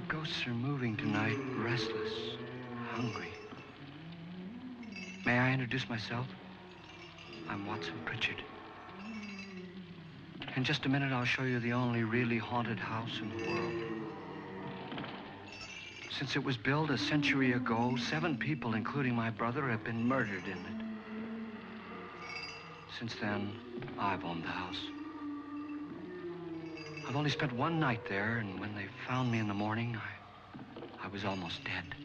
Ghosts are moving tonight, restless, hungry. May I introduce myself? I'm Watson Pritchard. In just a minute, I'll show you the only really haunted house in the world. Since it was built a century ago, 7 people, including my brother, have been murdered in it. Since then, I've owned the house. I've only spent one night there, and when they found me in the morning, I was almost dead.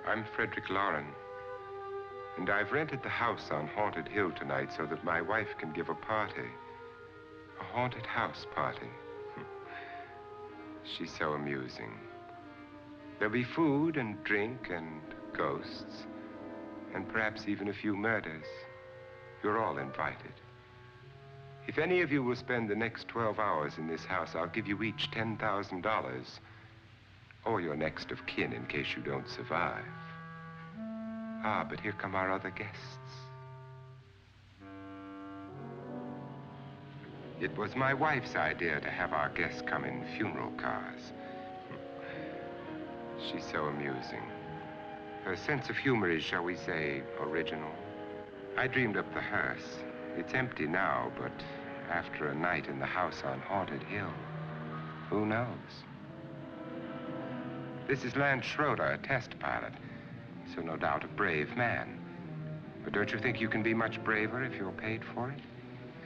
I'm Frederick Loren, and I've rented the house on Haunted Hill tonight so that my wife can give a party. A haunted house party. She's so amusing. There'll be food and drink and ghosts, and perhaps even a few murders. You're all invited. If any of you will spend the next 12 hours in this house, I'll give you each $10,000, or your next of kin in case you don't survive. Ah, but here come our other guests. It was my wife's idea to have our guests come in funeral cars. She's so amusing. Her sense of humor is, shall we say, original. I dreamed up the hearse. It's empty now, but after a night in the house on Haunted Hill, who knows? This is Lance Schroeder, a test pilot, so no doubt a brave man. But don't you think you can be much braver if you're paid for it?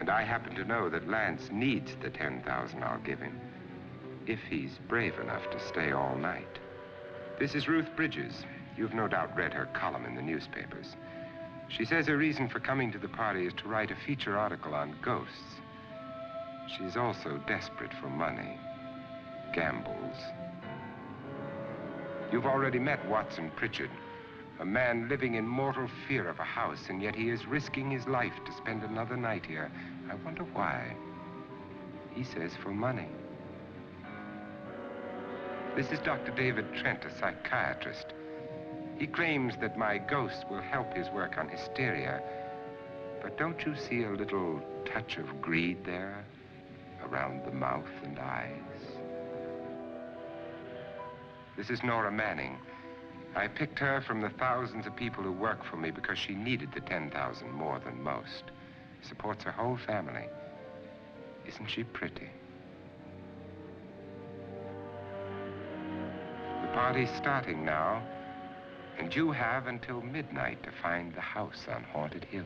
And I happen to know that Lance needs the $10,000 I'll give him, if he's brave enough to stay all night. This is Ruth Bridges. You've no doubt read her column in the newspapers. She says her reason for coming to the party is to write a feature article on ghosts. She's also desperate for money, gambles. You've already met Watson Pritchard, a man living in mortal fear of a house, and yet he is risking his life to spend another night here. I wonder why. He says for money. This is Dr. David Trent, a psychiatrist. He claims that my ghost will help his work on hysteria. But don't you see a little touch of greed there, around the mouth and eyes? This is Nora Manning. I picked her from the thousands of people who work for me because she needed the $10,000 more than most. Supports her whole family. Isn't she pretty? The party's starting now, and you have until midnight to find the house on Haunted Hill.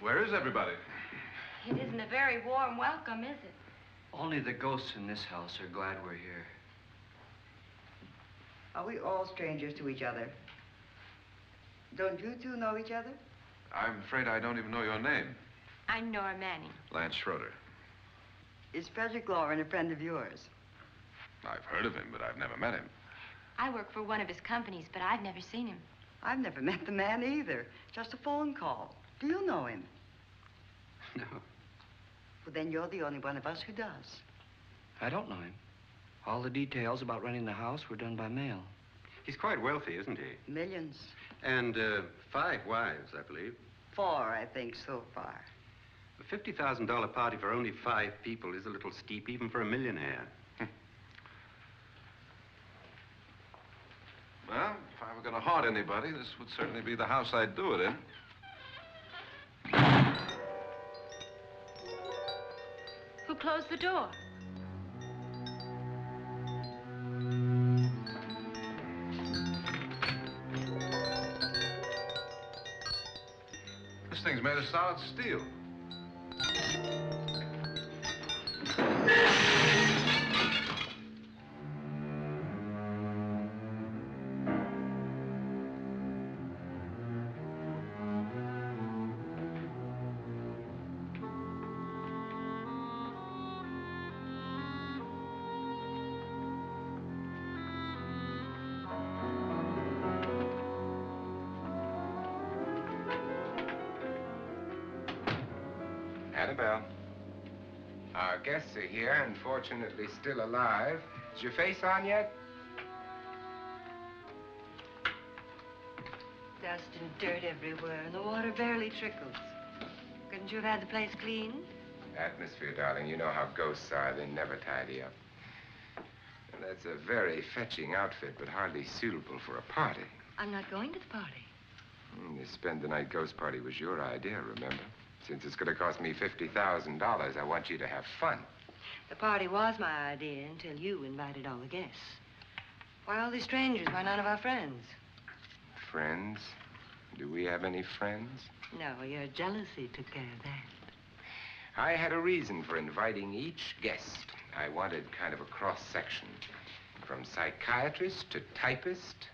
Where is everybody? It isn't a very warm welcome, is it? Only the ghosts in this house are glad we're here. Are we all strangers to each other? Don't you two know each other? I'm afraid I don't even know your name. I'm Nora Manning. Lance Schroeder. Is Frederick Lauren a friend of yours? I've heard of him, but I've never met him. I work for one of his companies, but I've never seen him. I've never met the man either. Just a phone call. Do you know him? No, Well, then you're the only one of us who does. I don't know him. All the details about renting the house were done by mail. He's quite wealthy, isn't he? Millions. And 5 wives, I believe. 4, I think, so far. A $50,000 party for only 5 people is a little steep, even for a millionaire. Well, if I were going to haunt anybody, this would certainly be the house I'd do it in. Who closed the door? This thing's made of solid steel. Annabelle. Our guests are here, unfortunately still alive. Is your face on yet? Dust and dirt everywhere, and the water barely trickles. Couldn't you have had the place cleaned? Atmosphere, darling. You know how ghosts are. They never tidy up. And that's a very fetching outfit, but hardly suitable for a party. I'm not going to the party. The spend-the-night ghost party was your idea, remember? Since it's going to cost me $50,000, I want you to have fun. The party was my idea until you invited all the guests. Why all these strangers? Why none of our friends? Friends? Do we have any friends? No, your jealousy took care of that. I had a reason for inviting each guest. I wanted kind of a cross-section. From psychiatrist to typist,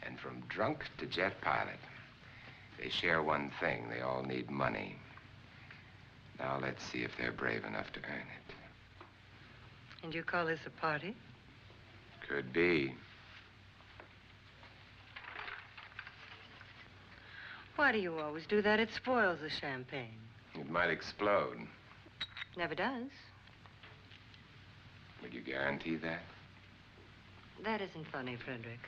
and from drunk to jet pilot. They share one thing. They all need money. Now let's see if they're brave enough to earn it. And you call this a party? Could be. Why do you always do that? It spoils the champagne. It might explode. Never does. Would you guarantee that? That isn't funny, Frederick.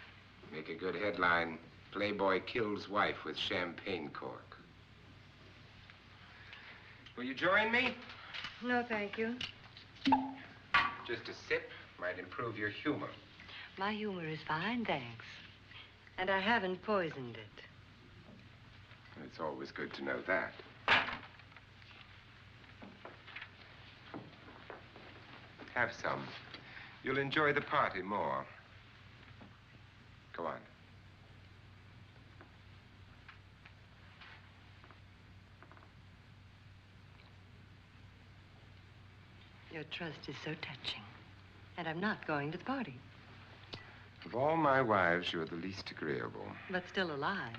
Make a good headline. Playboy kills wife with champagne cork. Will you join me? No, thank you. Just a sip might improve your humor. My humor is fine, thanks. And I haven't poisoned it. It's always good to know that. Have some. You'll enjoy the party more. Go on. Your trust is so touching. And I'm not going to the party. Of all my wives, you're the least agreeable. But still alive.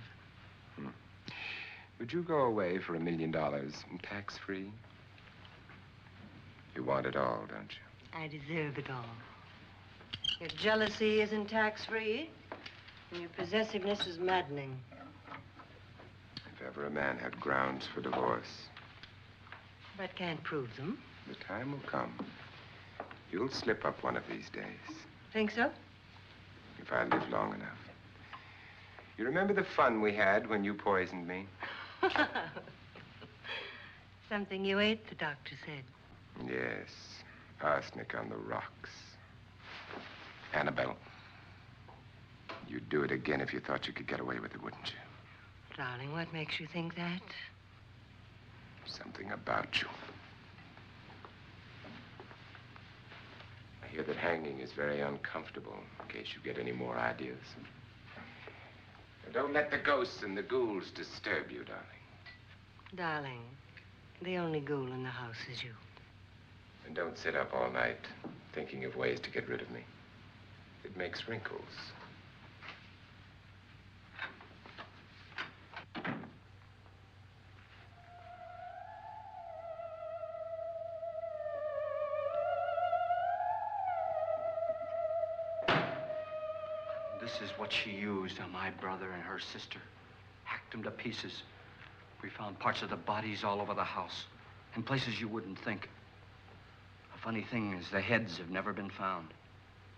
Would you go away for $1 million tax-free? You want it all, don't you? I deserve it all. Your jealousy isn't tax-free, and your possessiveness is maddening. If ever a man had grounds for divorce, But can't prove them. the time will come. You'll slip up one of these days, Think so? if I live long enough. You remember the fun we had when you poisoned me? Something you ate, the doctor said. Yes, arsenic on the rocks. Annabelle, you'd do it again if you thought you could get away with it, wouldn't you? Darling, what makes you think that? Something about you. I hear that hanging is very uncomfortable, in case you get any more ideas. Now, don't let the ghosts and the ghouls disturb you, darling. Darling, the only ghoul in the house is you. And don't sit up all night thinking of ways to get rid of me. It makes wrinkles. This is what she used on my brother and her sister. Hacked them to pieces. We found parts of the bodies all over the house, in places you wouldn't think. The funny thing is the heads have never been found.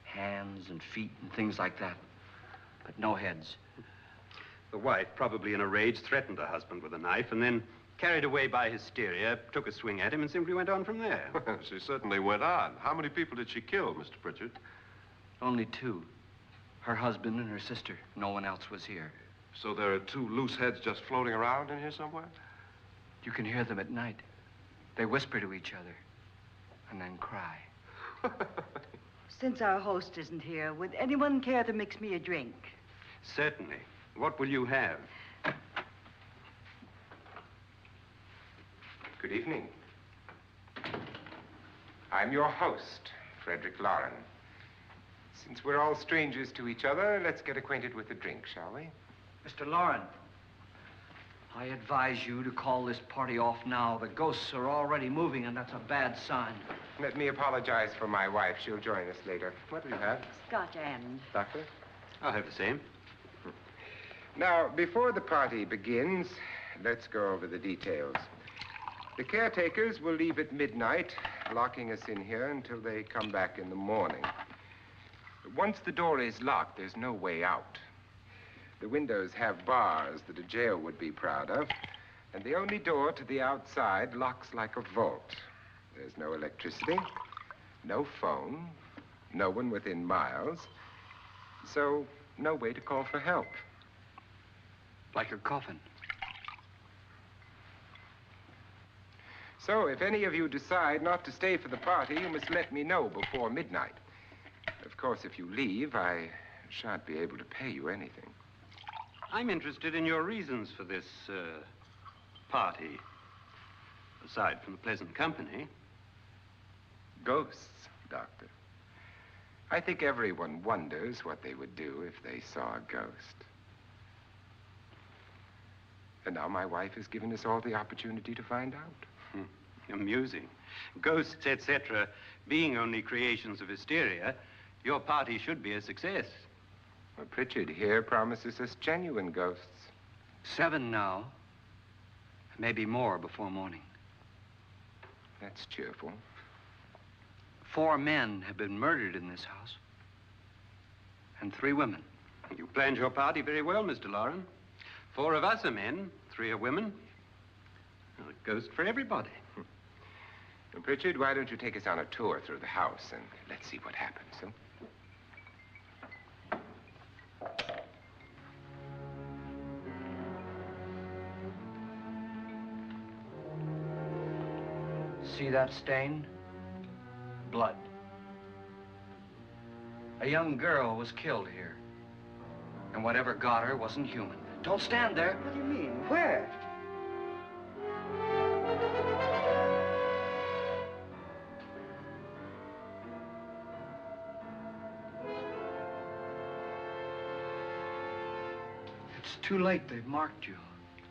Hands and feet and things like that. But no heads. The wife, probably in a rage, threatened her husband with a knife and then, carried away by hysteria, took a swing at him and simply went on from there. She certainly went on. How many people did she kill, Mr. Pritchard? Only two. Her husband and her sister. No one else was here. So there are two loose heads just floating around in here somewhere? You can hear them at night. They whisper to each other and then cry. Since our host isn't here, would anyone care to mix me a drink? Certainly. What will you have? Good evening. I'm your host, Frederick Loren. Since we're all strangers to each other, let's get acquainted with a drink, shall we? Mr. Loren, I advise you to call this party off now. The ghosts are already moving, and that's a bad sign. Let me apologize for my wife. She'll join us later. What will you have? Scotch and. Doctor? I'll have the same. Now, before the party begins, let's go over the details. The caretakers will leave at midnight, locking us in here until they come back in the morning. Once the door is locked, there's no way out. The windows have bars that a jail would be proud of, and the only door to the outside locks like a vault. There's no electricity, no phone, no one within miles, so no way to call for help. Like a coffin. So if any of you decide not to stay for the party, you must let me know before midnight. Of course, if you leave, I shan't be able to pay you anything. I'm interested in your reasons for this, party. Aside from the pleasant company. Ghosts, Doctor. I think everyone wonders what they would do if they saw a ghost. And now my wife has given us all the opportunity to find out. Amusing. Ghosts, etc., being only creations of hysteria, your party should be a success. Well, Pritchard here promises us genuine ghosts. 7 now. Maybe more before morning. That's cheerful. 4 men have been murdered in this house. And 3 women. You planned your party very well, Mr. Loren. 4 of us are men, 3 are women. Well, a ghost for everybody. Well, Pritchard, why don't you take us on a tour through the house and let's see what happens, huh? See that stain? Blood. A young girl was killed here. And whatever got her wasn't human. Don't stand there. What do you mean? Where? It's too late. They've marked you.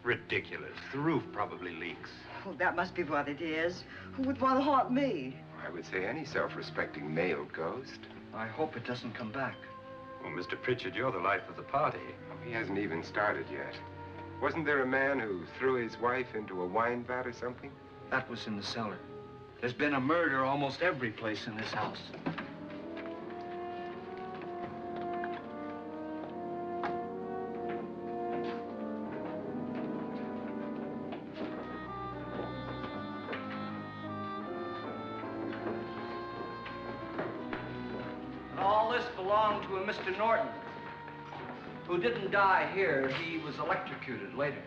Ridiculous. The roof probably leaks. Oh, that must be what it is. Who would want to haunt me? I would say any self-respecting male ghost. I hope it doesn't come back. Well, Mr. Pritchard, you're the life of the party. He hasn't even started yet. Wasn't there a man who threw his wife into a wine vat or something? That was in the cellar. There's been a murder almost every place in this house. All this belonged to a Mr. Norton, who didn't die here. He was electrocuted later.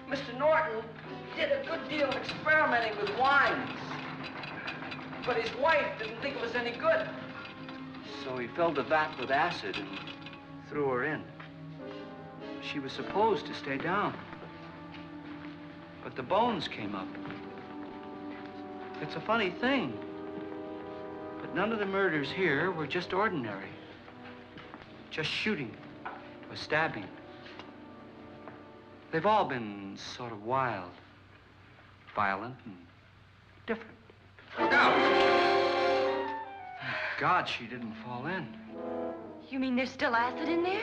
Mr. Norton did a good deal of experimenting with wines, but his wife didn't think it was any good. So he filled the vat with acid and threw her in. she was supposed to stay down. But the bones came up. It's a funny thing, but none of the murders here were just ordinary. Just shooting or stabbing. They've all been sort of wild, violent, and different. Look out! Thank God she didn't fall in. You mean there's still acid in there?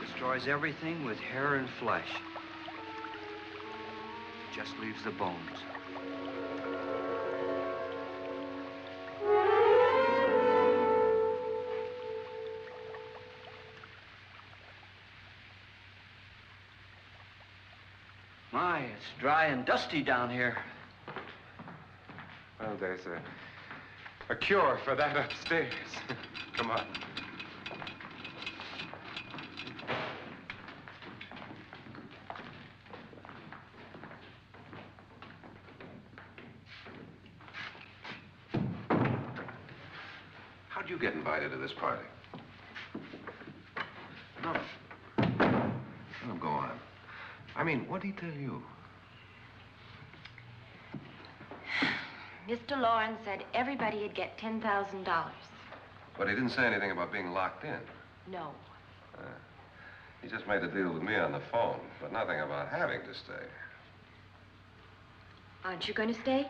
Destroys everything with hair and flesh. Just leaves the bones. My, it's dry and dusty down here. Well, there's a cure for that upstairs. Come on. How'd you get invited to this party? No. No, go on. I mean, what did he tell you? Mr. Lawrence said everybody'd get $10,000. But he didn't say anything about being locked in. No. He just made the deal with me on the phone, but nothing about having to stay. Aren't you going to stay?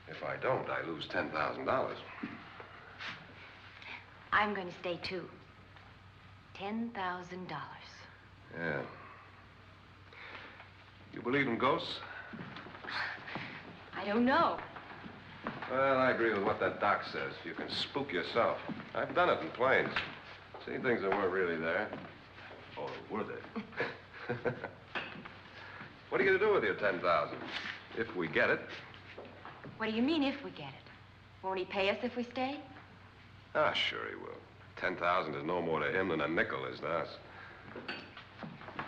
If I don't, I lose $10,000. I'm going to stay, too. $10,000. Yeah. You believe in ghosts? I don't know. Well, I agree with what that doc says. You can spook yourself. I've done it in planes. Seen things that weren't really there. Or were they? What are you going to do with your $10,000? If we get it. What do you mean, if we get it? Won't he pay us if we stay? Ah, sure he will. 10,000 is no more to him than a nickel is to us.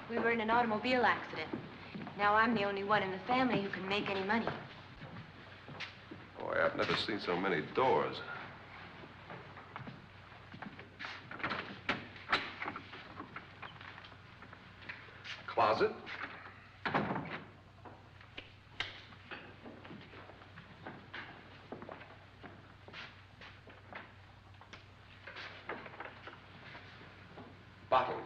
We were in an automobile accident. Now I'm the only one in the family who can make any money. Boy, I've never seen so many doors. Closet? Bottles.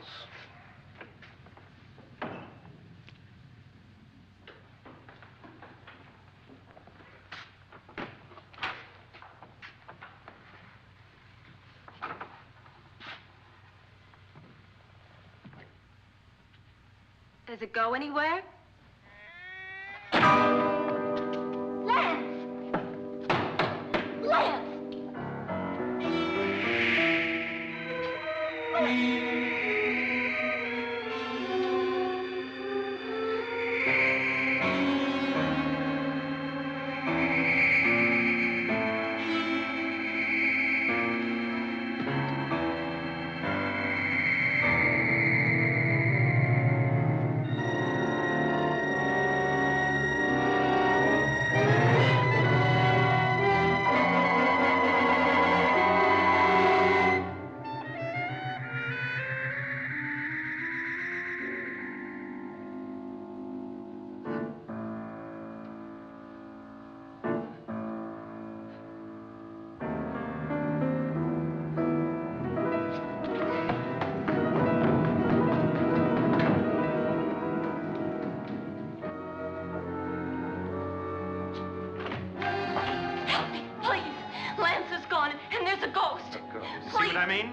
Does it go anywhere? Lance! Lance!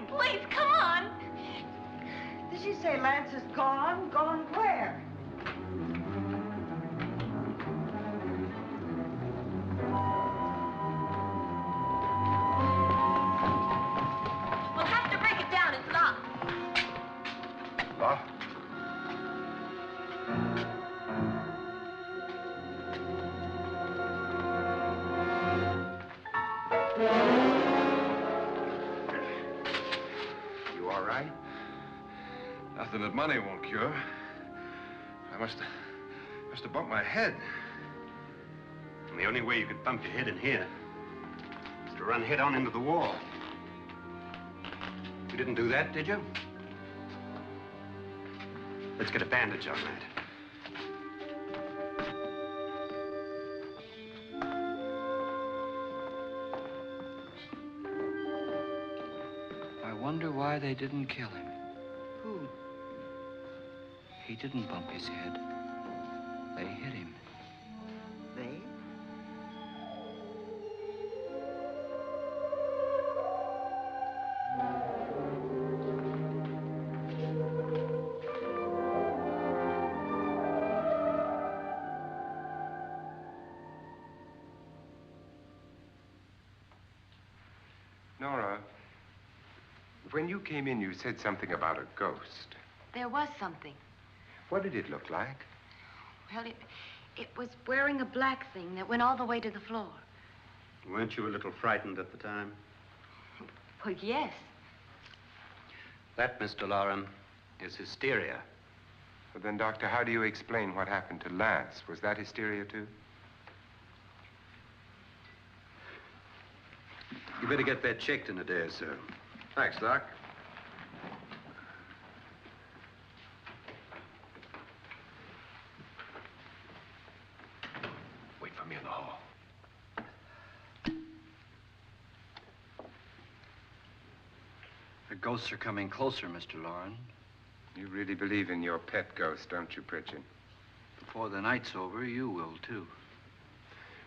Please, come on. Did she say Lance is gone? Gone where? We'll have to break it down. It's locked. Locked? something that money won't cure. I must have bumped my head. And the only way you could bump your head in here is to run head on into the wall. You didn't do that, did you? Let's get a bandage on that. I wonder why they didn't kill him. Who? He didn't bump his head. They hit him. They? Nora, when you came in, you said something about a ghost. There was something. What did it look like? Well, it was wearing a black thing that went all the way to the floor. Weren't you a little frightened at the time? Well, yes. That, Mr. Loren, is hysteria. Well, then, Doctor, how do you explain what happened to Lance? Was that hysteria, too? You better get that checked in a day or so. Thanks, Doc. Wait for me in the hall. The ghosts are coming closer, Mr. Loren. You really believe in your pet ghost, don't you, Pritchard? Before the night's over, you will, too.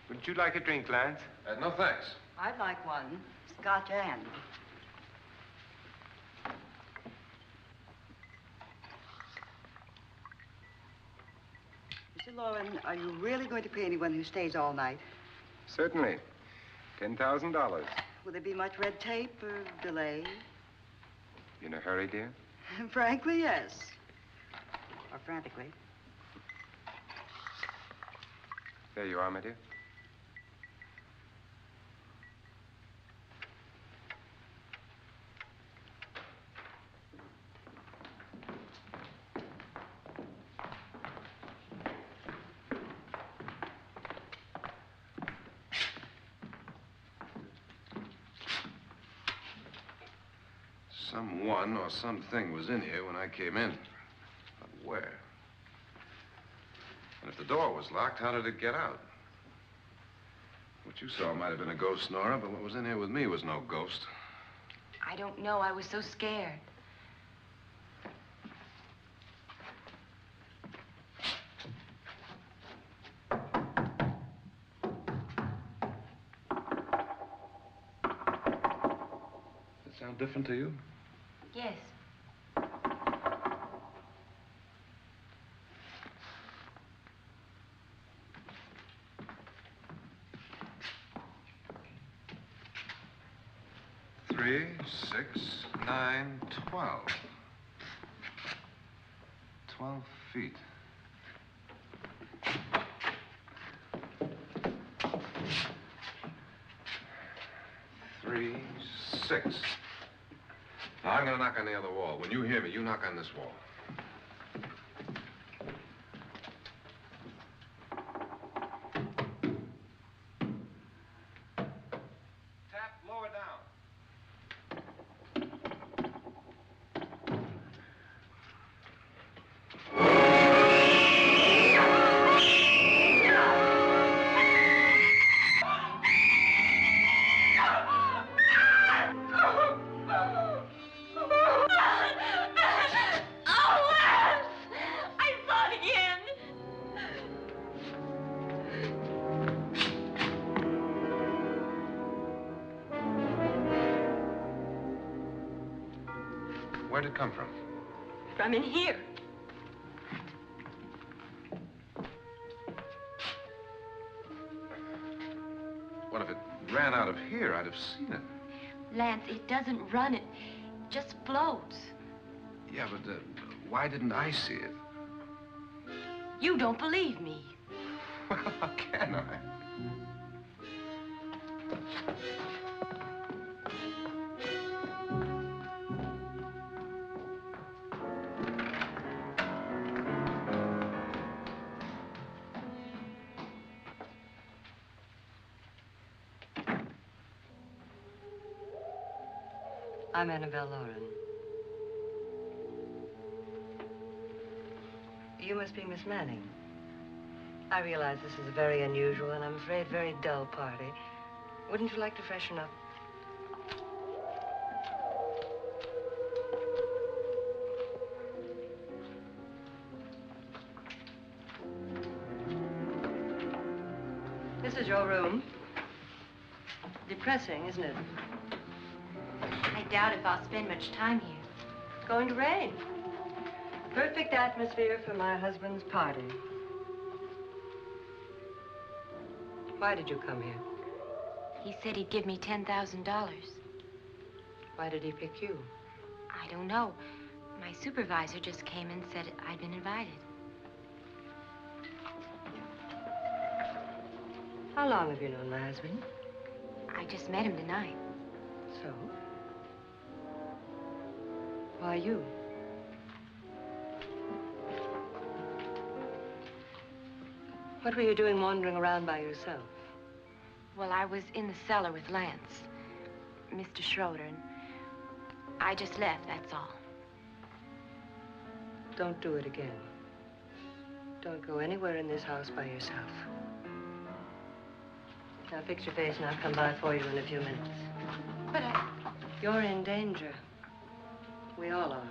Would you like a drink, Lance? No, thanks. I'd like one. Scotch and. Mr. Loren, are you really going to pay anyone who stays all night? Certainly. $10,000. Will there be much red tape or delay? In a hurry, dear? Frankly, yes. Or frantically. There you are, my dear. Someone or something was in here when I came in. But where? And if the door was locked, how did it get out? What you saw might have been a ghost, Nora, but what was in here with me was no ghost. I don't know. I was so scared. Does it sound different to you? Yes. Three, 6, 9, 12. 12 feet. Three, 6. Now, I'm gonna knock on the other wall. When you hear me, you knock on this wall. Tap lower down. Where'd it come from? From in here. What if it ran out of here? I'd have seen it. Lance, it doesn't run. It just floats. Yeah, but why didn't I see it? You don't believe me. Well, how can I? I'm Annabelle Lauren. You must be Miss Manning. I realize this is a very unusual and I'm afraid very dull party. Wouldn't you like to freshen up? This is your room. Depressing, isn't it? I doubt if I'll spend much time here. It's going to rain. Perfect atmosphere for my husband's party. Why did you come here? He said he'd give me $10,000. Why did he pick you? I don't know. My supervisor just came and said I'd been invited. How long have you known my husband? I just met him tonight. So? Why you? What were you doing wandering around by yourself? Well, I was in the cellar with Lance, Mr. Schroeder, and I just left, that's all. Don't do it again. Don't go anywhere in this house by yourself. Now fix your face and I'll come by for you in a few minutes. But You're in danger. We all are.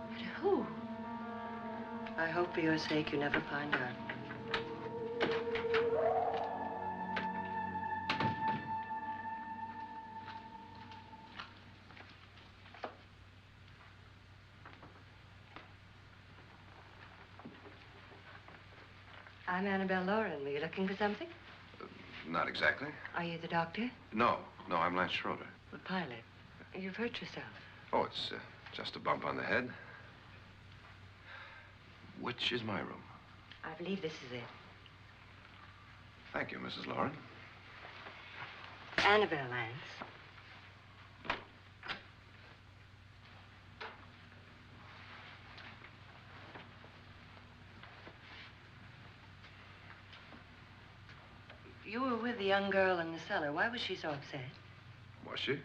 But who? I hope for your sake you never find out. I'm Annabelle Lauren. Were you looking for something? Not exactly. Are you the doctor? No, I'm Lance Schroeder. The pilot. You've hurt yourself. Oh, it's just a bump on the head. Which is my room? I believe this is it. Thank you, Mrs. Lauren. Annabelle Lance. You were with the young girl in the cellar. Why was she so upset? Was she?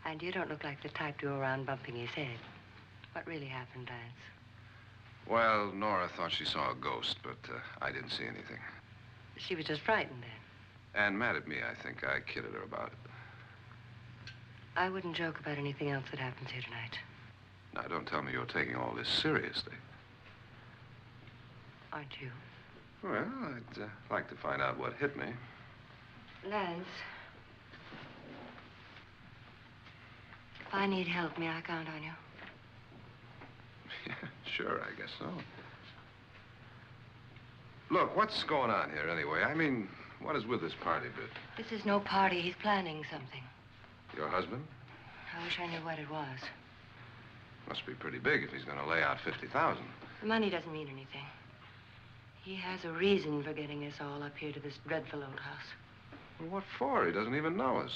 And you don't look like the type to go around bumping his head. What really happened, Lance? Well, Nora thought she saw a ghost, but I didn't see anything. She was just frightened then. And mad at me, I think. I kidded her about it. I wouldn't joke about anything else that happens here tonight. Now, don't tell me you're taking all this seriously. Aren't you? Well, I'd like to find out what hit me. Lance. If I need help, may I count on you? Yeah, sure, I guess so. Look, what's going on here anyway? I mean, what is with this party bit? This is no party. He's planning something. Your husband? I wish I knew what it was. Must be pretty big if he's going to lay out 50,000. The money doesn't mean anything. He has a reason for getting us all up here to this dreadful old house. Well, what for? He doesn't even know us.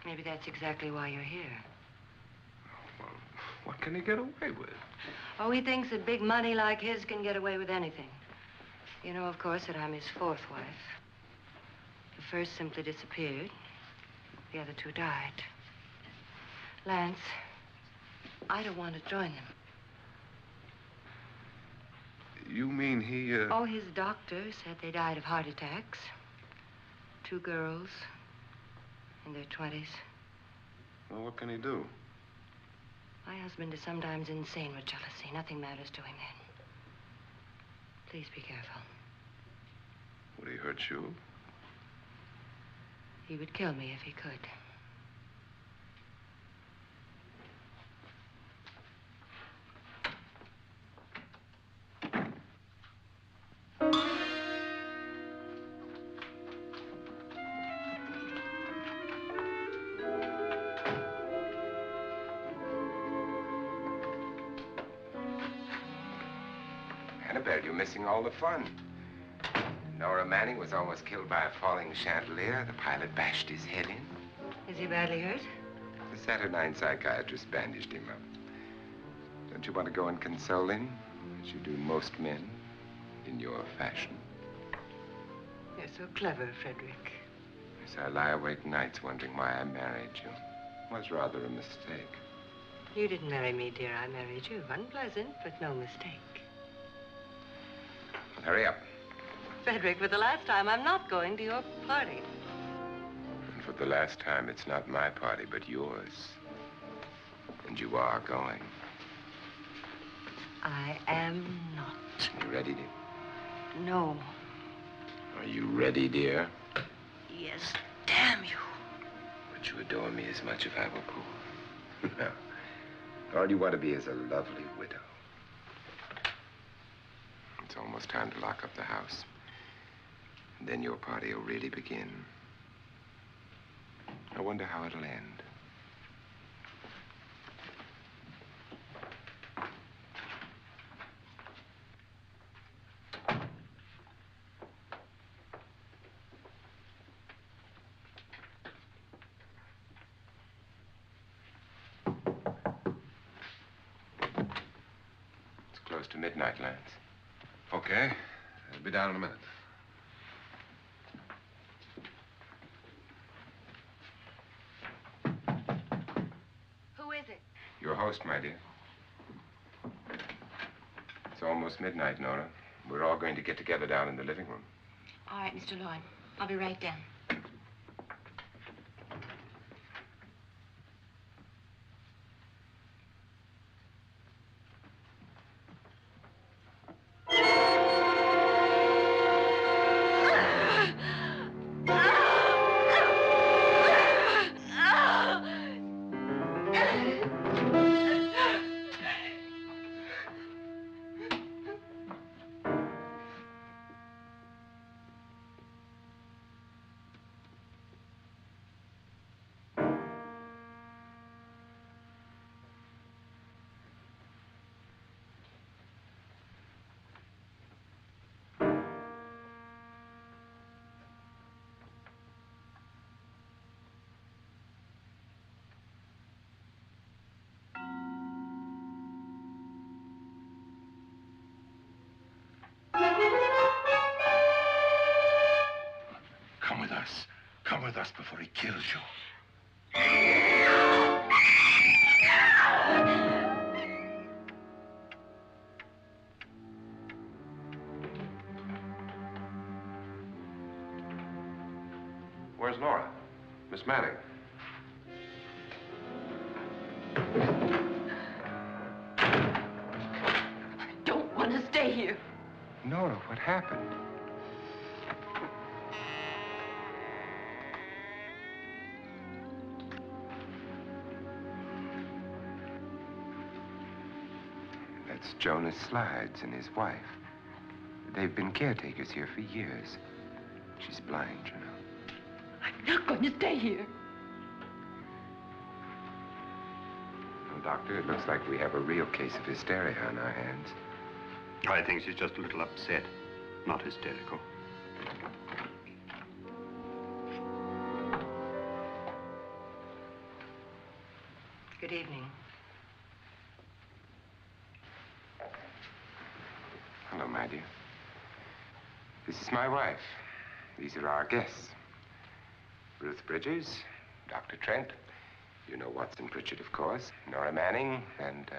Maybe that's exactly why you're here. Well, what can he get away with? Oh, he thinks that big money like his can get away with anything. You know, of course, that I'm his fourth wife. The first simply disappeared. The other two died. Lance, I don't want to join them. You mean he, Oh, his doctor said they died of heart attacks. 2 girls in their 20s. Well, what can he do? My husband is sometimes insane with jealousy. Nothing matters to him then. Please be careful. Would he hurt you? He would kill me if he could. Annabelle, you're missing all the fun. Nora Manning was almost killed by a falling chandelier. The pilot bashed his head in. Is he badly hurt? The Saturnine psychiatrist bandaged him up. Don't you want to go and console him, as you do most men, in your fashion? You're so clever, Frederick. Yes, I lie awake nights wondering why I married you. was rather a mistake. You didn't marry me, dear. I married you. Unpleasant, but no mistake. Hurry up. Frederick, for the last time, I'm not going to your party. And for the last time, it's not my party, but yours. And you are going. I am not. You ready, dear? No. Are you ready, dear? Yes, damn you. Would you adore me as much if I were poor? No. All you want to be is a lovely widow. It's almost time to lock up the house. And then your party will really begin. I wonder how it'll end. It's close to midnight, Lance. Okay. I'll be down in a minute. Who is it? Your host, my dear. It's almost midnight, Nora. We're all going to get together down in the living room. All right, Mr. Lloyd. I'll be right down. Come with us. Come with us before he kills you. Where's Nora? Miss Manning. I don't want to stay here. Nora, what happened? That's Jonas Slides and his wife. They've been caretakers here for years. She's blind, you know. I'm not going to stay here. Well, Doctor, it looks like we have a real case of hysteria on our hands. I think she's just a little upset, not hysterical. Good evening. Hello, my dear. This is my wife. These are our guests. Ruth Bridges, Dr. Trent. You know Watson Pritchard, of course. Nora Manning, and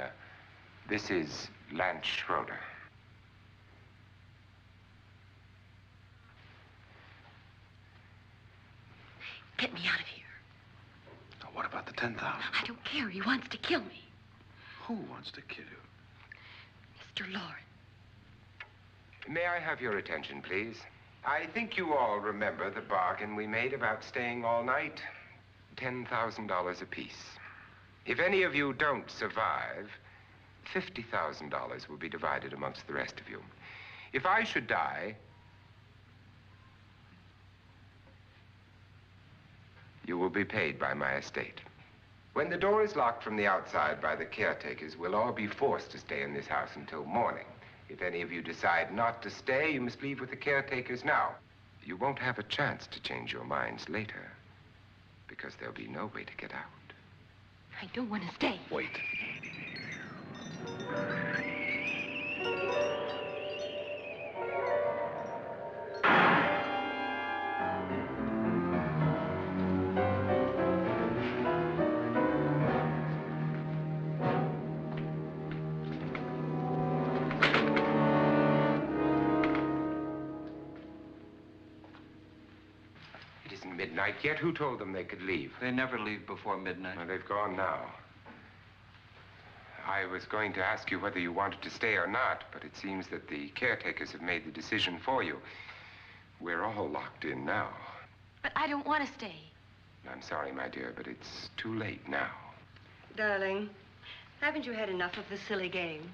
this is Lance Schroeder. Get me out of here. Now, what about the 10,000? I don't care. He wants to kill me. Who wants to kill you? Mr. Lauren. May I have your attention, please? I think you all remember the bargain we made about staying all night. $10,000 apiece. If any of you don't survive, $50,000 will be divided amongst the rest of you. If I should die, you will be paid by my estate. When the door is locked from the outside by the caretakers, we'll all be forced to stay in this house until morning. If any of you decide not to stay, you must leave with the caretakers now. You won't have a chance to change your minds later, because there'll be no way to get out. I don't want to stay. Wait. midnight yet. Who told them they could leave? They never leave before midnight. Well, they've gone now. I was going to ask you whether you wanted to stay or not, but it seems that the caretakers have made the decision for you. We're all locked in now. But I don't want to stay. I'm sorry, my dear, but it's too late now. Darling, haven't you had enough of the silly game?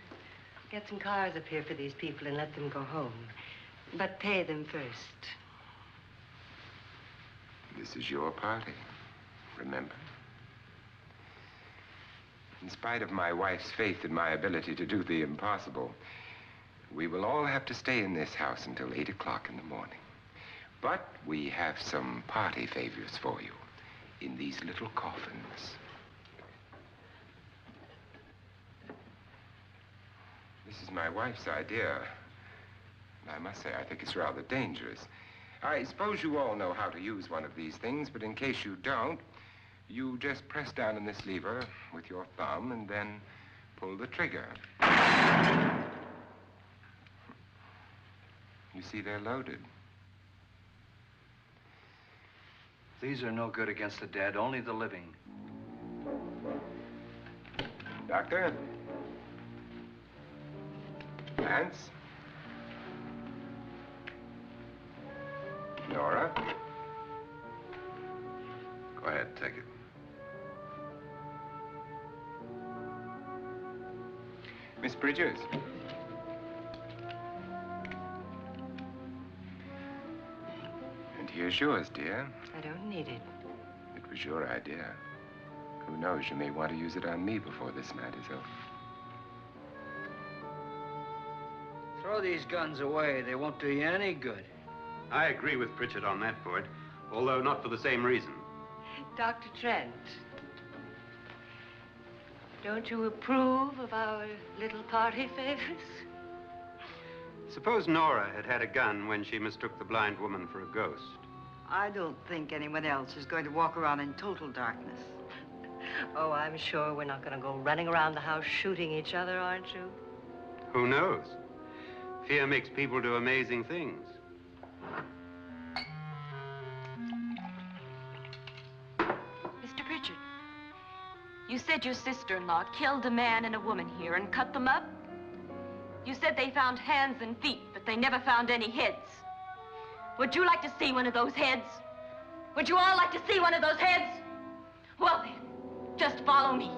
Get some cars up here for these people and let them go home. But pay them first. This is your party, remember? In spite of my wife's faith in my ability to do the impossible, we will all have to stay in this house until 8 o'clock in the morning. But we have some party favors for you in these little coffins. This is my wife's idea. And I must say, I think it's rather dangerous. I suppose you all know how to use one of these things, but in case you don't, you just press down on this lever with your thumb and then pull the trigger. You see, they're loaded. These are no good against the dead, only the living. Doctor? Lance? Nora? Go ahead, take it. Miss Bridges? And here's yours, dear. I don't need it. It was your idea. Who knows, you may want to use it on me before this night is over. Throw these guns away. They won't do you any good. I agree with Pritchard on that point, although not for the same reason. Dr. Trent, don't you approve of our little party favors? Suppose Nora had had a gun when she mistook the blind woman for a ghost. I don't think anyone else is going to walk around in total darkness. Oh, I'm sure we're not going to go running around the house shooting each other, aren't you? Who knows? Fear makes people do amazing things. Mr. Pritchard, you said your sister-in-law killed a man and a woman here and cut them up? You said they found hands and feet, but they never found any heads. Would you like to see one of those heads? Would you all like to see one of those heads? Well, then, just follow me.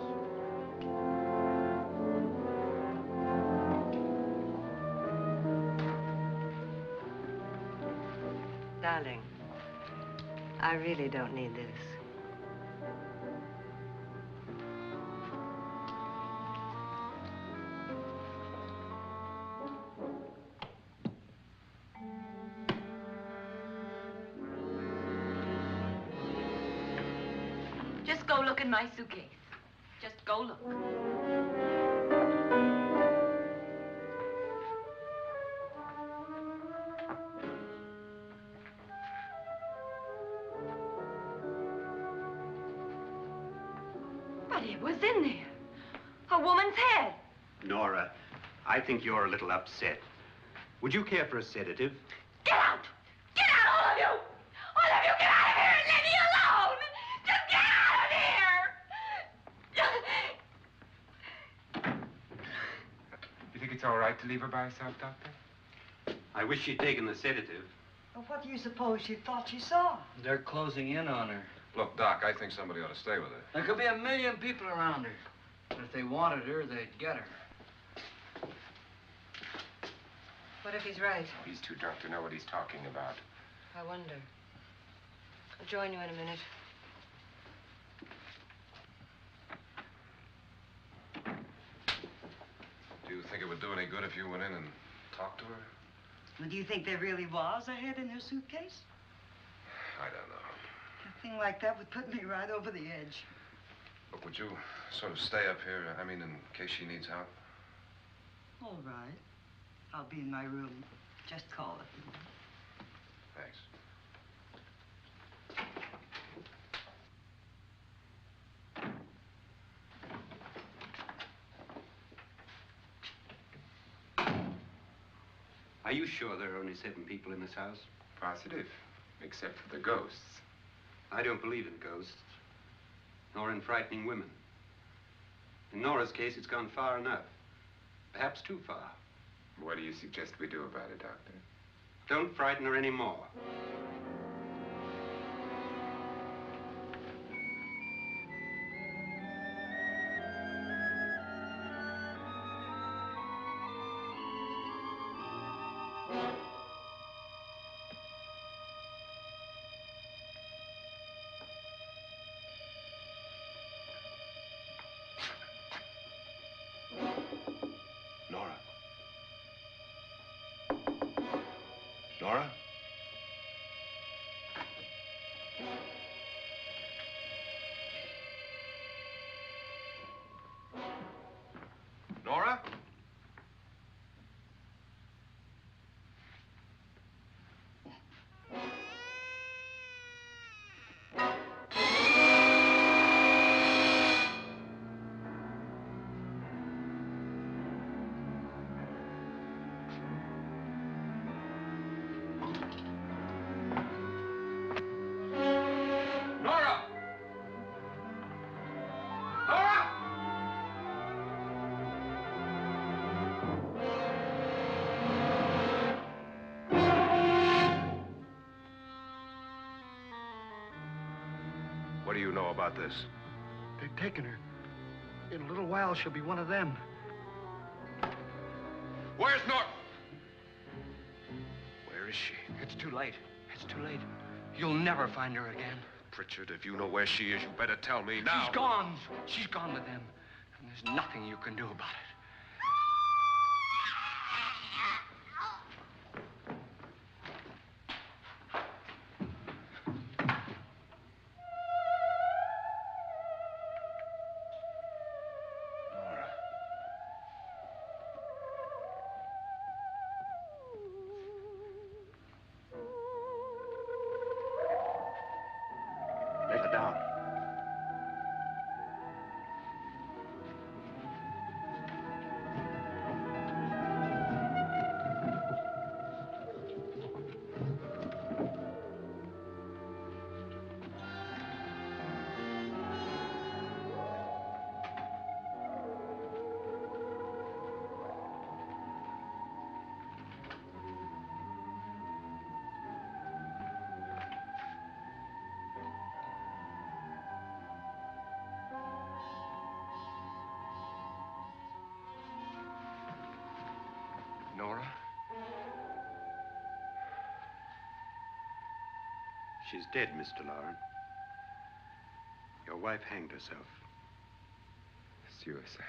Darling, I really don't need this. Just go look in my suitcase. Just go look. But it was in there. A woman's head. Nora, I think you're a little upset. Would you care for a sedative? Get out! Get out, all of you! All of you, get out of here and leave me alone! Just get out of here! You think it's all right to leave her by herself, Doctor? I wish she'd taken the sedative. Well, what do you suppose she thought she saw? They're closing in on her. Look, Doc, I think somebody ought to stay with her. There could be 1 million people around her. But if they wanted her, they'd get her. What if he's right? He's too drunk to know what he's talking about. I wonder. I'll join you in a minute. Do you think it would do any good if you went in and talked to her? Well, do you think there really was a head in her suitcase? I don't know. A thing like that would put me right over the edge. Look, would you sort of stay up here, I mean, in case she needs help? All right. I'll be in my room. Just call it. Thanks. Are you sure there are only 7 people in this house? Positive, except for the ghosts. I don't believe in ghosts, nor in frightening women. In Nora's case, it's gone far enough. Perhaps too far. What do you suggest we do about it, Doctor? Don't frighten her anymore. Nora? Nora? Nora? Nora! Nora! What do you know about this? They've taken her. In a little while, she'll be one of them. Where's Nora? Where is she? It's too late. It's too late. You'll never find her again. Pritchard, if you know where she is, you better tell me now. She's gone. She's gone with them. And there's nothing you can do about it. Nora. Let her down. Nora? She's dead, Mr. Lauren. Your wife hanged herself. Suicide.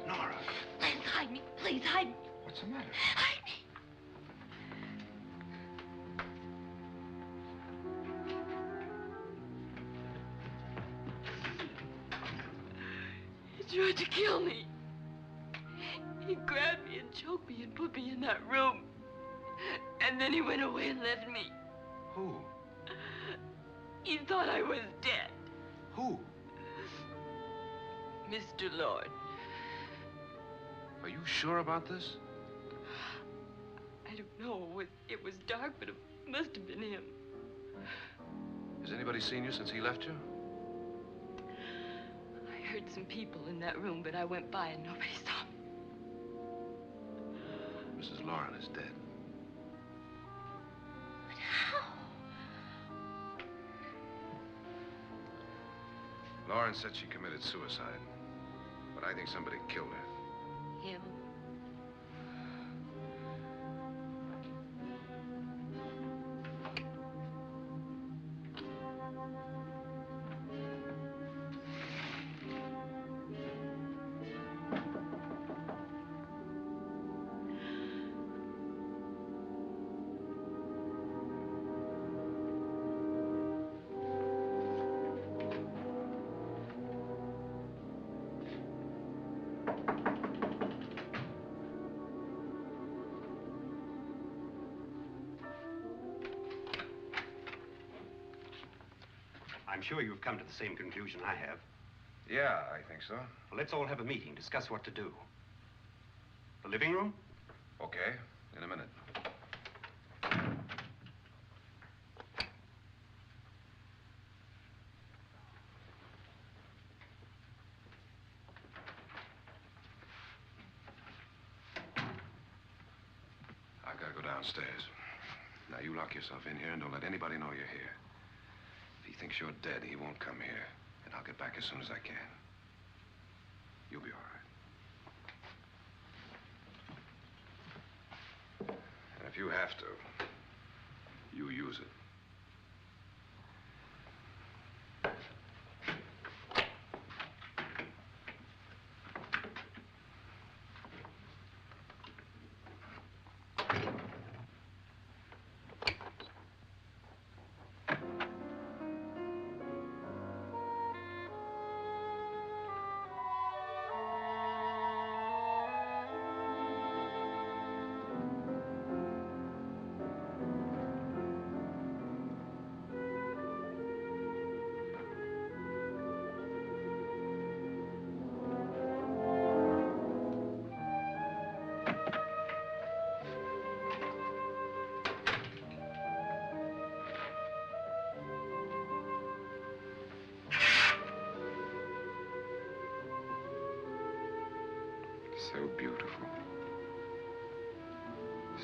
Nora, Please hide me. Please hide me. what's the matter? Hide me. He tried to kill me. He grabbed me and choked me and put me in that room. And then he went away and left me. Who? He thought I was dead. Who? Mr. Lord. Are you sure about this? I don't know. It was dark, but it must have been him. Has anybody seen you since he left you? I heard some people in that room, but I went by and nobody saw me. Mrs. Lauren is dead. But how? Lauren said she committed suicide, but I think somebody killed her. Him? I'm sure you've come to the same conclusion I have. Yeah, I think so. Well, let's all have a meeting, discuss what to do. The living room? Okay, in a minute. I've got to go downstairs. Now, you lock yourself in here and don't let anybody know you're here. If he thinks you're dead, he won't come here. And I'll get back as soon as I can. You'll be all right. And if you have to, you use it. So beautiful.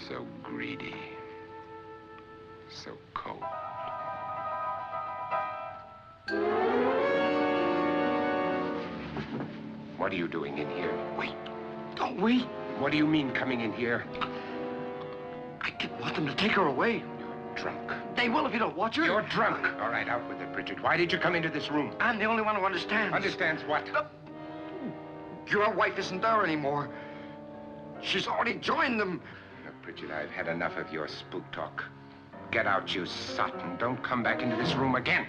So greedy. So cold. What are you doing in here? Wait. Don't wait. What do you mean coming in here? I didn't want them to take her away. You're drunk. They will if you don't watch her. You're drunk. All right, out with it, Bridget. Why did you come into this room? I'm the only one who understands. Understands what? Your wife isn't there anymore. She's already joined them. Look, Bridget, I've had enough of your spook talk. Get out, you sot, and don't come back into this room again.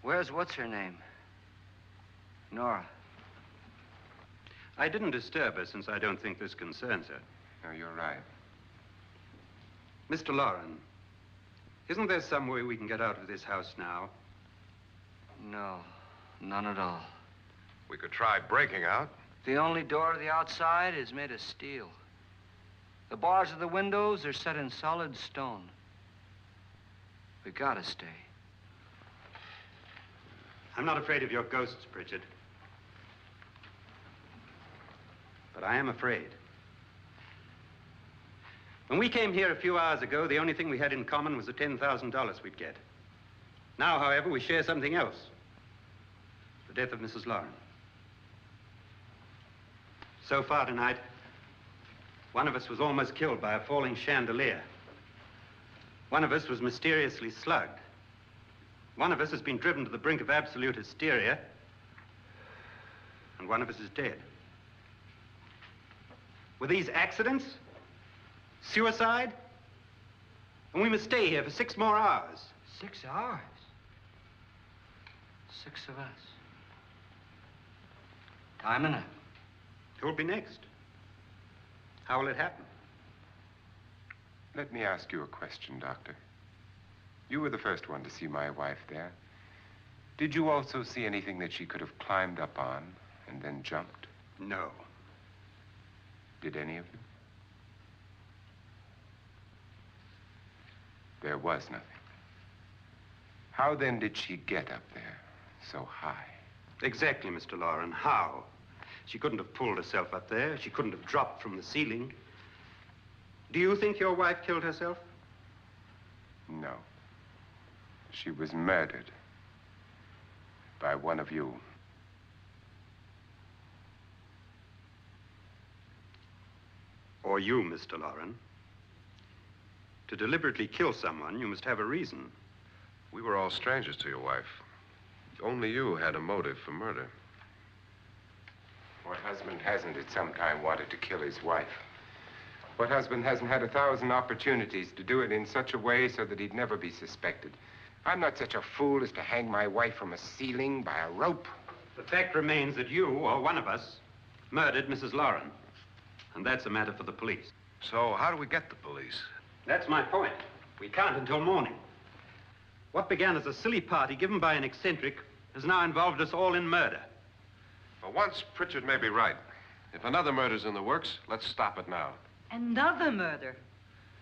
Where's what's-her-name? Nora. I didn't disturb her since I don't think this concerns her. No, you're right. Mr. Loren, isn't there some way we can get out of this house now? No, none at all. We could try breaking out. The only door to the outside is made of steel. The bars of the windows are set in solid stone. We gotta stay. I'm not afraid of your ghosts, Bridget. But I am afraid. When we came here a few hours ago, the only thing we had in common was the $10,000 we'd get. Now, however, we share something else. The death of Mrs. Loren. So far tonight, one of us was almost killed by a falling chandelier. One of us was mysteriously slugged. One of us has been driven to the brink of absolute hysteria, and one of us is dead. Were these accidents? Suicide? And we must stay here for 6 more hours. 6 hours? 6 of us. Time enough. Who'll be next? How will it happen? Let me ask you a question, Doctor. You were the first one to see my wife there. Did you also see anything that she could have climbed up on and then jumped? No. Did any of you? There was nothing. How then did she get up there so high? Exactly, Mr. Loren. How? She couldn't have pulled herself up there. She couldn't have dropped from the ceiling. Do you think your wife killed herself? No. She was murdered by one of you. Or you, Mr. Loren. To deliberately kill someone, you must have a reason. We were all strangers to your wife. Only you had a motive for murder. What husband hasn't at some time wanted to kill his wife? What husband hasn't had 1,000 opportunities to do it in such a way so that he'd never be suspected? I'm not such a fool as to hang my wife from a ceiling by a rope. The fact remains that you, or one of us, murdered Mrs. Lauren. And that's a matter for the police. So how do we get the police? That's my point. We can't until morning. What began as a silly party given by an eccentric has now involved us all in murder. For once, Pritchard may be right. If another murder's in the works, let's stop it now. Another murder.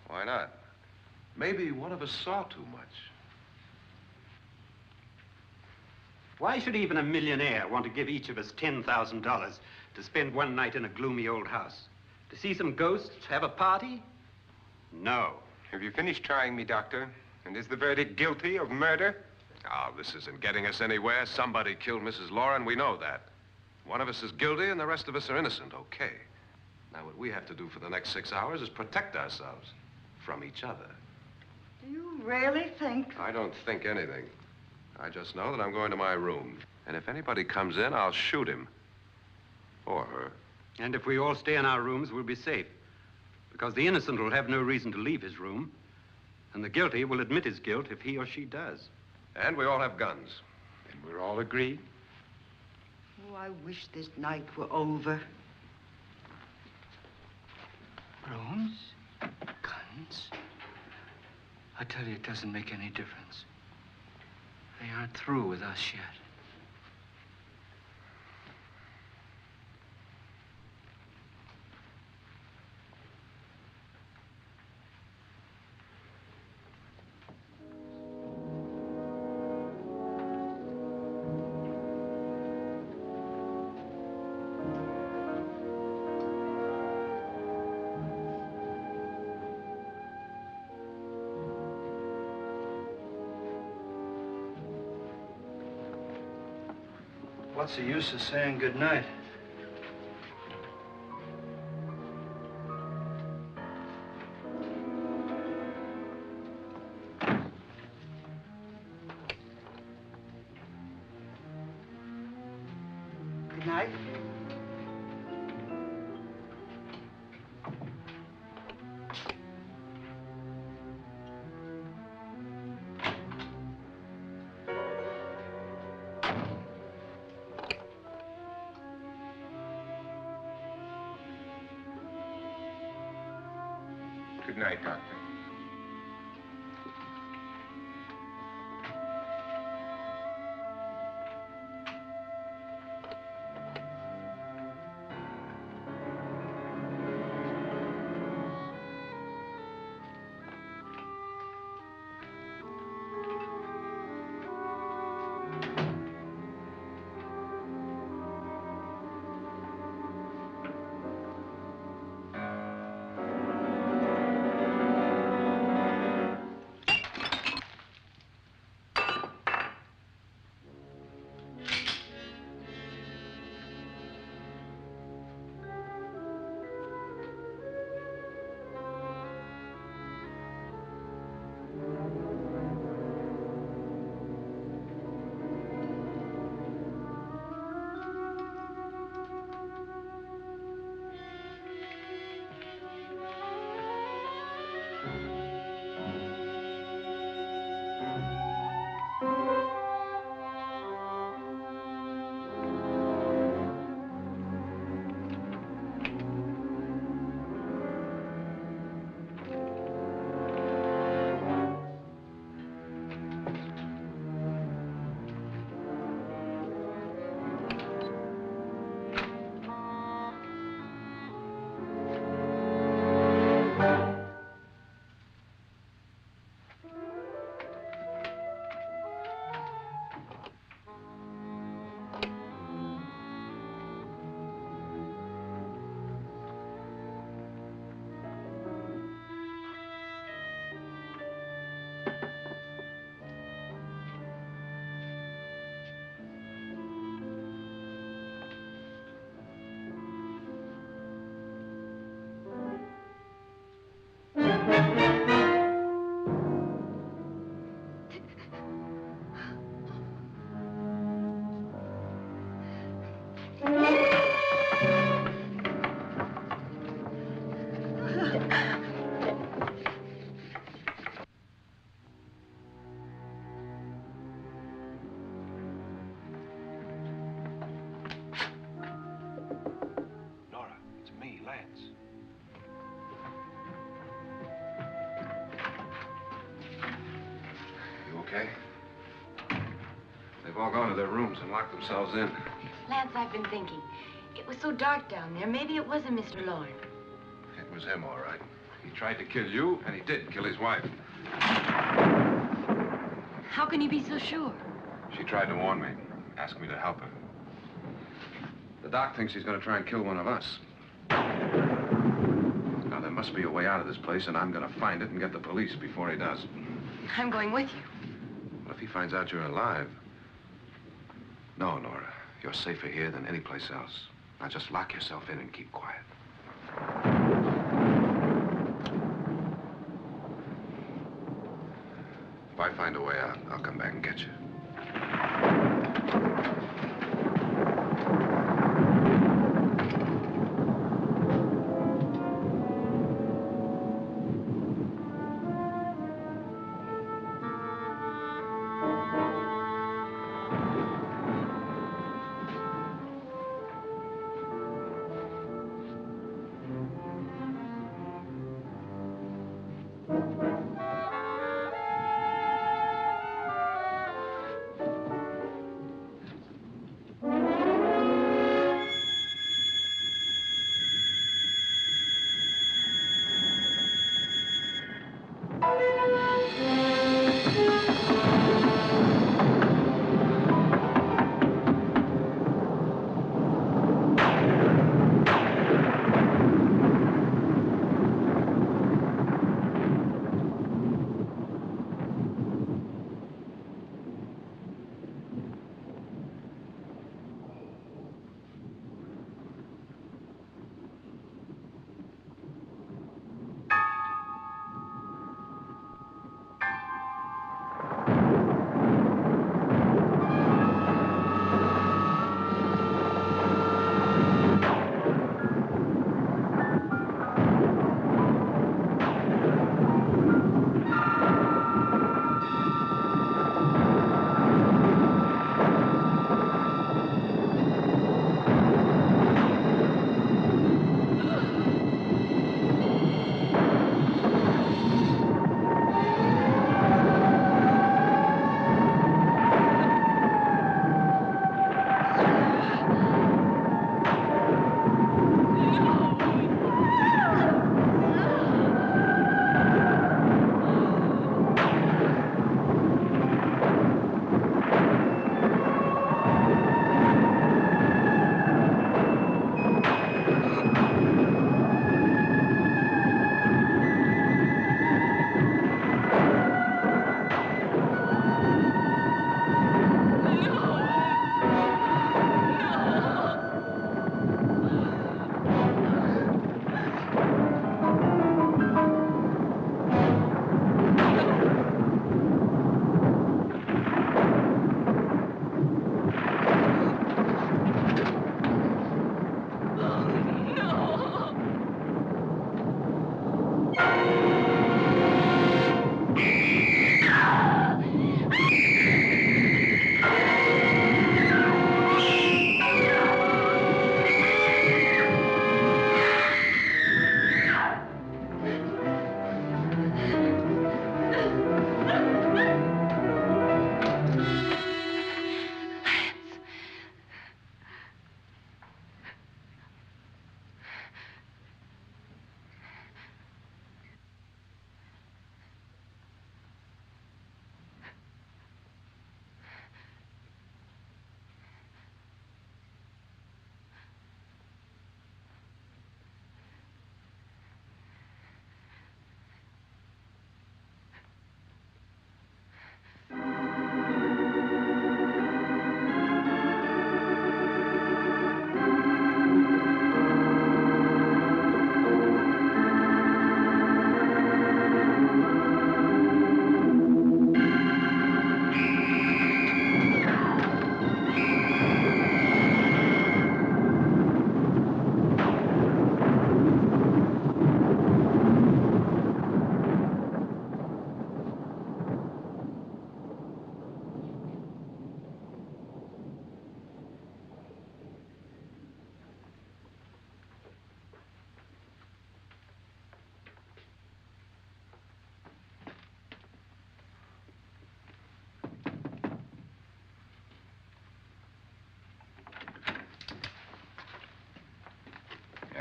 Why not? Maybe one of us saw too much. Why should even a millionaire want to give each of us $10,000 to spend one night in a gloomy old house? To see some ghosts, have a party? No. Have you finished trying me, Doctor? And is the verdict guilty of murder? Oh, this isn't getting us anywhere. Somebody killed Mrs. Lauren, we know that. One of us is guilty and the rest of us are innocent, okay. Now, what we have to do for the next 6 hours is protect ourselves from each other. Do you really think? I don't think anything. I just know that I'm going to my room. And if anybody comes in, I'll shoot him. Or her. And if we all stay in our rooms, we'll be safe. Because the innocent will have no reason to leave his room. And the guilty will admit his guilt if he or she does. And we all have guns. And we're all agreed? Oh, I wish this night were over. Rooms? Guns? I tell you, it doesn't make any difference. They aren't through with us yet. What's the use of saying good night? Good night. Good night, Doctor. okay. They've all gone to their rooms and locked themselves in. Lance, I've been thinking. It was so dark down there. Maybe it wasn't Mr. Lorne. It was him, all right. He tried to kill you, and he did kill his wife. How can you be so sure? She tried to warn me, ask me to help her. The doc thinks he's going to try and kill one of us. Now, there must be a way out of this place, and I'm going to find it and get the police before he does. I'm going with you. Well, if he finds out you're alive... No, Nora. You're safer here than any place else. Now, just lock yourself in and keep quiet. If I find a way out, I'll come back and get you.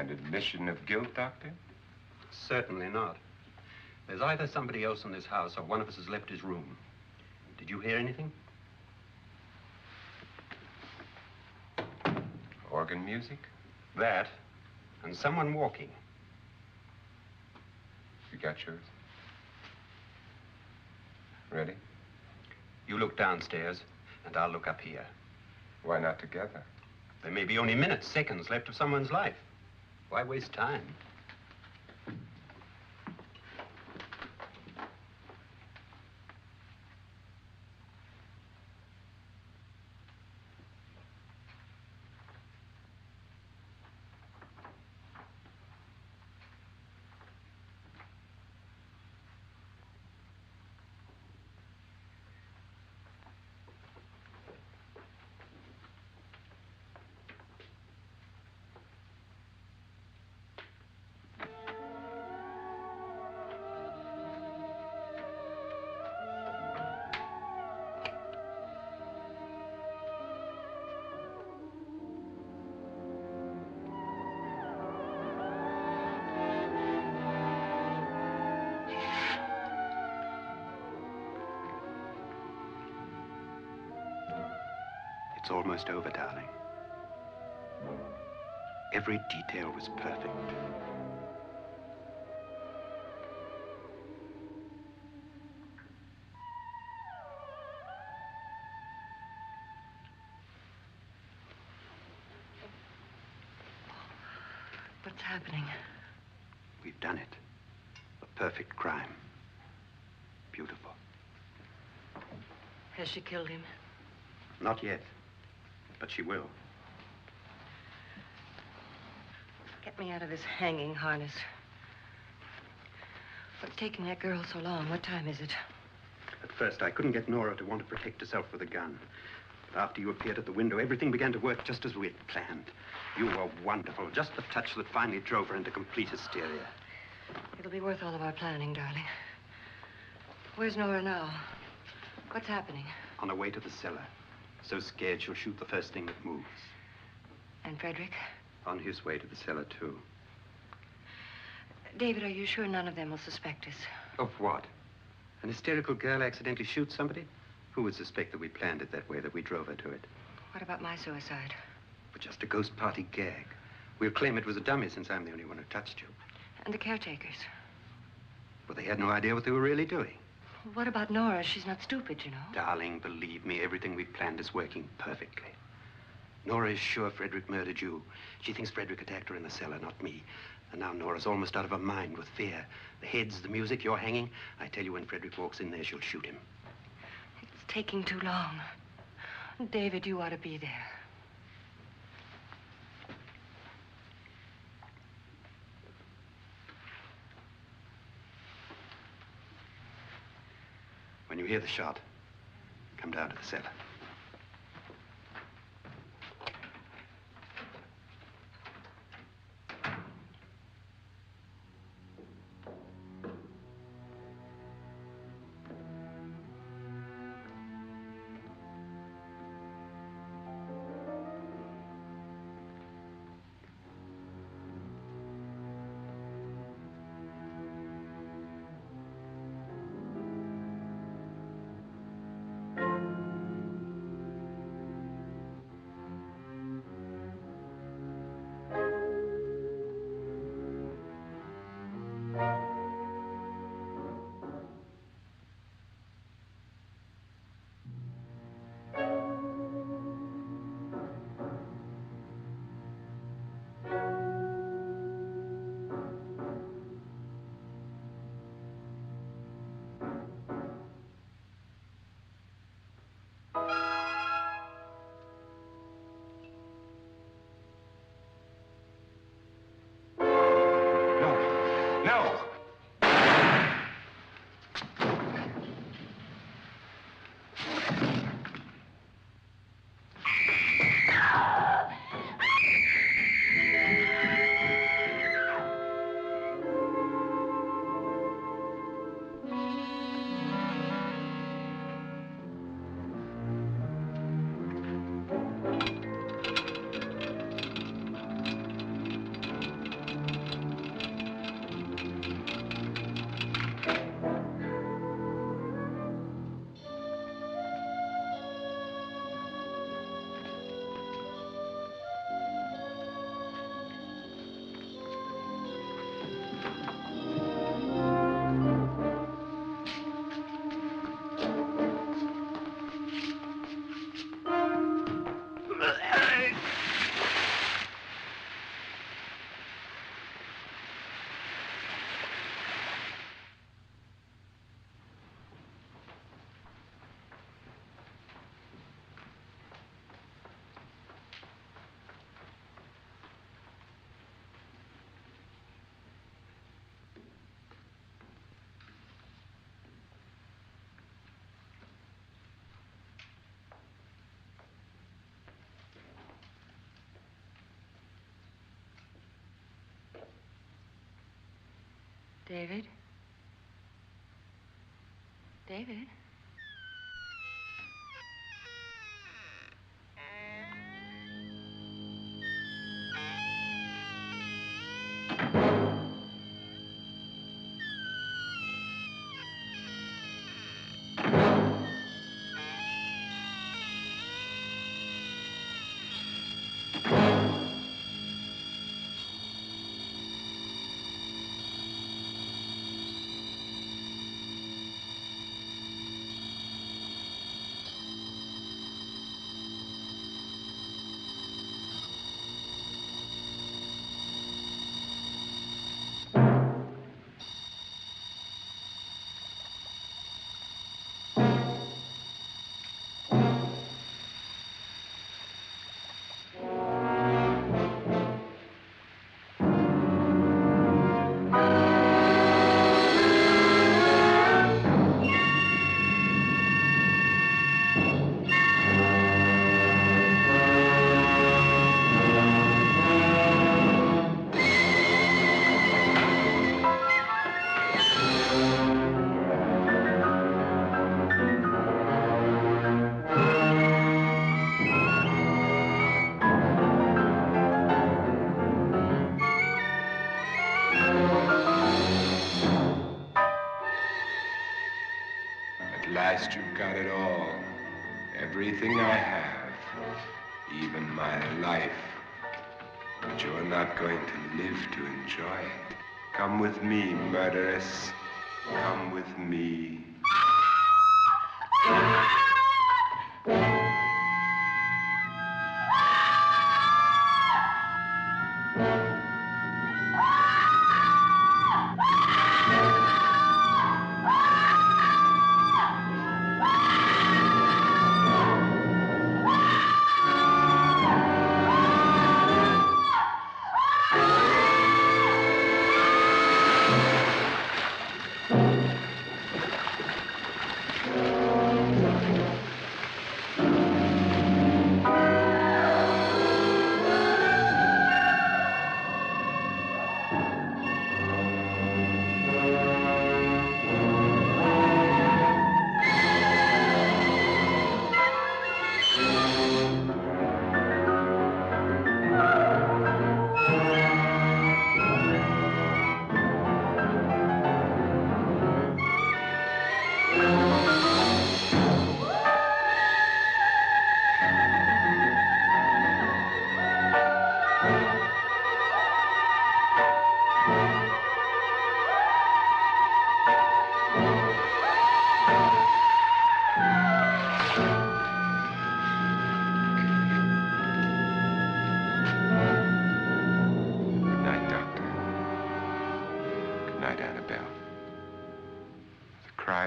An admission of guilt, Doctor? Certainly not. There's either somebody else in this house or one of us has left his room. Did you hear anything? Organ music? That, and someone walking. You got yours? Ready? You look downstairs, and I'll look up here. Why not together? There may be only minutes, seconds left of someone's life. Why waste time? It's almost over, darling. Every detail was perfect. What's happening? We've done it. A perfect crime. Beautiful. Has she killed him? Not yet, but she will. Get me out of this hanging harness. What's taking that girl so long? What time is it? At first, I couldn't get Nora to want to protect herself with a gun. But after you appeared at the window, everything began to work just as we had planned. You were wonderful. Just the touch that finally drove her into complete hysteria. It'll be worth all of our planning, darling. Where's Nora now? What's happening? On her way to the cellar. So scared she'll shoot the first thing that moves. And Frederick? On his way to the cellar, too. David, are you sure none of them will suspect us? Of what? An hysterical girl accidentally shoots somebody? Who would suspect that we planned it that way, that we drove her to it? What about my suicide? But just a ghost party gag. We'll claim it was a dummy since I'm the only one who touched you. And the caretakers? But they had no idea what they were really doing. What about Nora? She's not stupid, you know. Darling, believe me, everything we planned is working perfectly. Nora is sure Frederick murdered you. She thinks Frederick attacked her in the cellar, not me. And now Nora's almost out of her mind with fear. The heads, the music, you're hanging. I tell you, when Frederick walks in there, she'll shoot him. It's taking too long. David, you ought to be there. When you hear the shot, come down to the cellar. David? David? At last you've got it all. Everything I have. Even my life. But you're not going to live to enjoy it. Come with me, murderess. Come with me.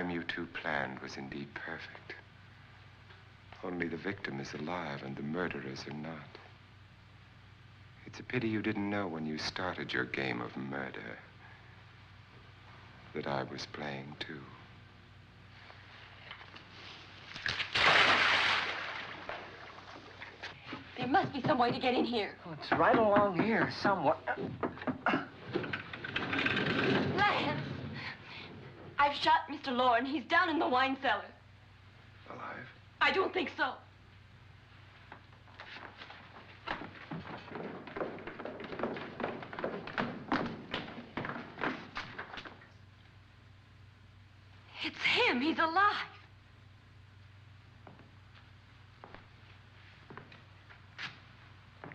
You two planned was indeed perfect. Only the victim is alive and the murderers are not. It's a pity you didn't know when you started your game of murder that I was playing too. There must be some way to get in here. Oh, it's right along here somewhere. Lance! I've shot Mr. Loren. He's down in the wine cellar. Alive? I don't think so. It's him. He's alive.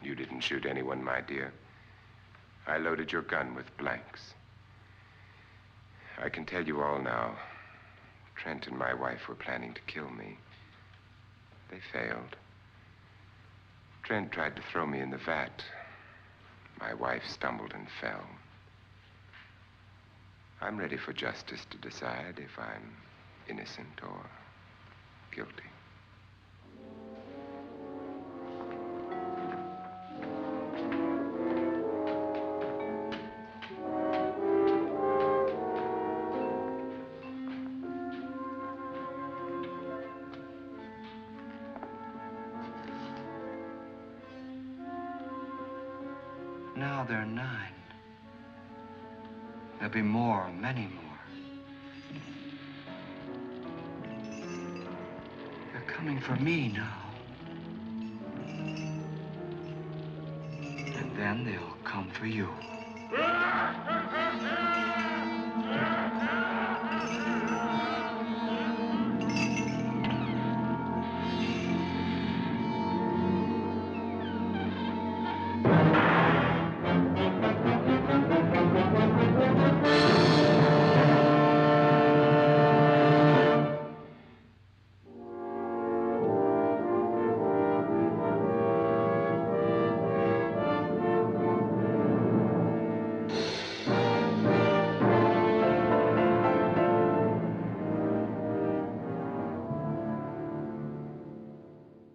You didn't shoot anyone, my dear. I loaded your gun with blanks. I can tell you all now. Trent and my wife were planning to kill me. They failed. Trent tried to throw me in the vat. My wife stumbled and fell. I'm ready for justice to decide if I'm innocent or guilty. Now they're 9. There'll be more, many more. They're coming for me now. And then they'll come for you.